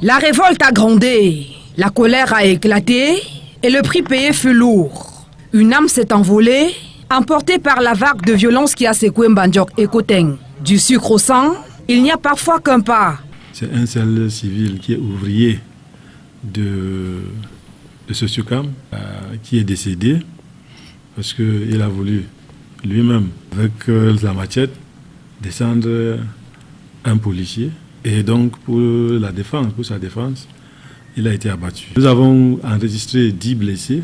La révolte a grondé, la colère a éclaté et le prix payé fut lourd. Une âme s'est envolée, emportée par la vague de violence qui a secoué Mbandjok et Koteng. Du sucre au sang, il n'y a parfois qu'un pas. C'est un seul civil qui est ouvrier de Sosukam qui est décédé parce qu'il a voulu lui-même, avec la machette, descendre un policier. Et donc, pour sa défense, il a été abattu. Nous avons enregistré 10 blessés.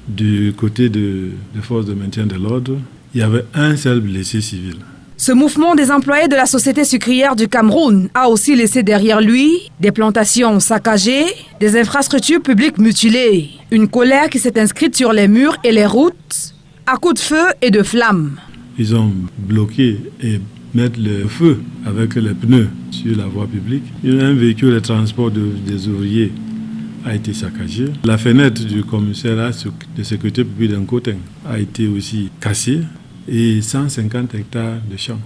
Du côté des forces de maintien de l'ordre, il y avait un seul blessé civil. Ce mouvement des employés de la société sucrière du Cameroun a aussi laissé derrière lui des plantations saccagées, des infrastructures publiques mutilées, une colère qui s'est inscrite sur les murs et les routes à coups de feu et de flammes. Ils ont bloqué et mettre le feu avec les pneus sur la voie publique. Un véhicule de transport des ouvriers a été saccagé. La fenêtre du commissariat de sécurité publique d'Nkoteng a été aussi cassée et 150 hectares de champs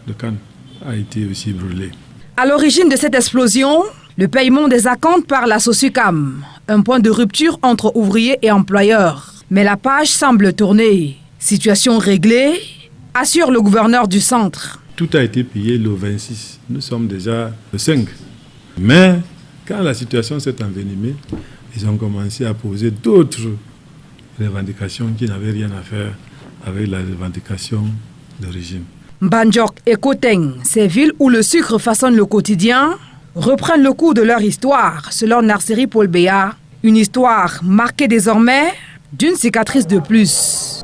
de canne a été aussi brûlé. À l'origine de cette explosion, le paiement des acomptes par la Sosukam, un point de rupture entre ouvriers et employeurs. Mais la page semble tourner. Situation réglée, assure le gouverneur du centre. Tout a été payé le 26. Nous sommes déjà le 5. Mais quand la situation s'est envenimée, ils ont commencé à poser d'autres revendications qui n'avaient rien à faire avec la revendication d'origine. Mbandjok et Koteng, ces villes où le sucre façonne le quotidien, reprennent le cours de leur histoire, selon Narseri Paul Béa. Une histoire marquée désormais d'une cicatrice de plus.